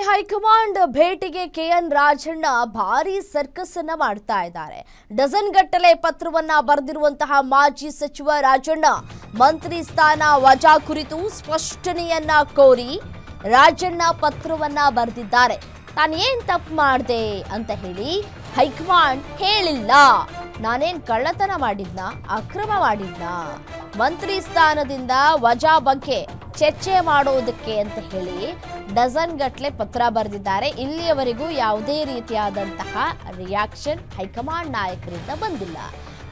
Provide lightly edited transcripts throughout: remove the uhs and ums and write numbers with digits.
BJP high command ಭೇಟಿಗೆ K N Rajanna ಭಾರಿ circus ಅನ್ನ ಮಾಡ್ತಾ ಇದ್ದಾರೆ. ಡಜನ್ ಗಟ್ಟಲೆ ಪತ್ರವನ್ನ ಬರೆದಿರುವಂತಹ ಮಾಜಿ ಸಚಿವ ರಾಜಣ್ಣ ಮಂತ್ರಿ ಸ್ಥಾನ ವಜಾ ಕುರಿತು ಸ್ಪಷ್ಟನೆಯನ್ನ ಕೋರಿ ರಾಜಣ್ಣ ಪತ್ರವನ್ನ ಬರೆದಿದ್ದಾರೆ. ತಾನೇನ್ ತಪ್ಪು ಮಾಡಿದೆ ಅಂತ ಹೇಳಿ ಹೈಕಮಾಂಡ್ ಹೇಳಿಲ್ಲ. ನಾನೇನ್ ಕಳ್ಳತನ ಮಾಡಿದ್ನಾ, ಅಕ್ರಮ ಮಾಡಿದ್ನಾ, ಮಂತ್ರಿ ಸ್ಥಾನದಿಂದ ವಜಾ ಬಗ್ಗೆ ಚರ್ಚೆ ಮಾಡೋದಕ್ಕೆ ಅಂತ ಹೇಳಿ ಡಜನ್ ಗಟ್ಟಲೆ ಪತ್ರ ಬರೆದಿದ್ದಾರೆ. ಇಲ್ಲಿಯವರೆಗೂ ಯಾವುದೇ ರೀತಿಯಾದಂತಹ ರಿಯಾಕ್ಷನ್ ಹೈಕಮಾಂಡ್ ನಾಯಕರಿಂದ ಬಂದಿಲ್ಲ.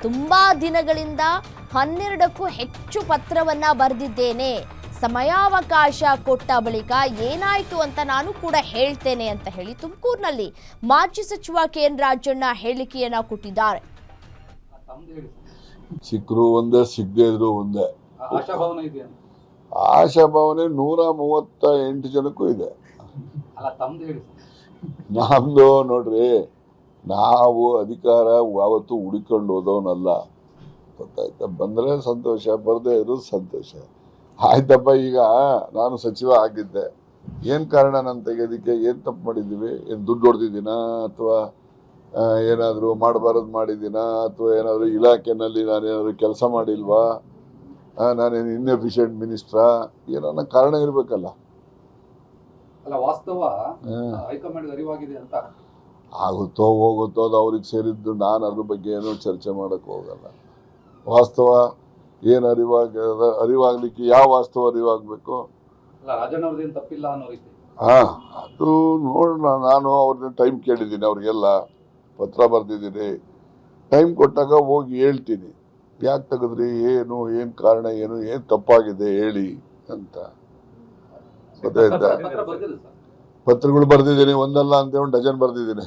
ತುಂಬಾ ದಿನಗಳಿಂದ 12ಕ್ಕೂ ಹೆಚ್ಚು ಪತ್ರವನ್ನ ಬರೆದಿದ್ದೇನೆ. ಸಮಯಾವಕಾಶ ಕೊಟ್ಟ ಬಳಿಕ ಏನಾಯ್ತು ಅಂತ ನಾನು ಕೂಡ ಹೇಳ್ತೇನೆ ಅಂತ ಹೇಳಿ ತುಮಕೂರಿನಲ್ಲಿ ಮಾಜಿ ಸಚಿವ ಕೆಎನ್ ರಾಜಣ್ಣ ಹೇಳಿಕೆಯನ್ನ ಕೊಟ್ಟಿದ್ದಾರೆ. ಸಿಕ್ಕರು ಒಂದೇ, ಸಿಗದೇ ಇದ್ರು ಒಂದೇ. ಆಶಾಭಾವನೆ 138 ಜನಕ್ಕೂ ಇದೆ. ನಮ್ದು ನೋಡ್ರಿ, ನಾವು ಅಧಿಕಾರ ಯಾವತ್ತು ಹುಡುಕೊಂಡು ಹೋದವನಲ್ಲ. ಗೊತ್ತಾಯ್ತಾ? ಬಂದ್ರೆ ಸಂತೋಷ, ಬರದೇ ಇರೋದು ಸಂತೋಷ. ಆಯ್ತಪ್ಪ, ಈಗ ನಾನು ಸಚಿವ ಆಗಿದ್ದೆ, ಏನ್ ಕಾರಣ ನಾನು ತೆಗೆಯೋದಕ್ಕೆ? ಏನ್ ತಪ್ಪು ಮಾಡಿದ್ದೀವಿ? ಏನ್ ದುಡ್ಡು ಹೊಡೆದಿದ್ದೀನಾ, ಅಥವಾ ಏನಾದರೂ ಮಾಡಬಾರದು ಮಾಡಿದ್ದೀನಾ, ಅಥವಾ ಏನಾದರೂ ಇಲಾಖೆನಲ್ಲಿ ನಾನೇನಾದ್ರು ಕೆಲಸ ಮಾಡಿಲ್ವಾ, ನಾನೇನು ಇನ್ಎಫಿಷಿಯೆಂಟ್ ಮಿನಿಸ್ಟ್ರಾ? ಏನನ್ನ ಕಾರಣ ಇರ್ಬೇಕಲ್ಲ. ವಾಸ್ತವ ಹೈಕಮಾಂಡ್ ಅರಿವಾಗಿದೆ ಅಂತ. ಆಗುತ್ತೋ ಹೋಗುತ್ತೋ, ಅದು ಅವ್ರಿಗೆ ಸೇರಿದ್ದು. ನಾನು ಅದ್ರ ಬಗ್ಗೆ ಏನೋ ಚರ್ಚೆ ಮಾಡಕ್ ಹೋಗಲ್ಲ. ವಾಸ್ತವ ಏನು ಅರಿವಾಗ್ಲಿಕ್ಕೆ ಯಾವ ವಾಸ್ತವ ಅರಿವಾಗಬೇಕು? ರಾಜಣ್ಣ ಅವ್ರದ್ದೇನು ತಪ್ಪಿಲ್ಲ ಅನ್ನೋ ರೀತಿ. ಅದು ನೋಡೋಣ. ನಾನು ಅವ್ರನ್ನ ಟೈಮ್ ಕೇಳಿದ್ದೀನಿ, ಅವ್ರಿಗೆಲ್ಲ ಪತ್ರ ಬರೆದಿದ್ದೀನಿ. ಟೈಮ್ ಕೊಟ್ಟಾಗ ಹೋಗಿ ಹೇಳ್ತೀನಿ, ಯಾಕೆ ತೆಗೆದ್ರಿ, ಏನು ಕಾರಣ, ಏನು ತಪ್ಪಾಗಿದೆ ಹೇಳಿ ಅಂತ. ಗೊತ್ತಾಯ್ತಾ? ಪತ್ರಗಳು ಬರೆದಿದ್ದೀನಿ, ಒಂದಲ್ಲ ಅಂತ 1 ಡಜನ್ ಬರೆದಿದ್ದೀನಿ.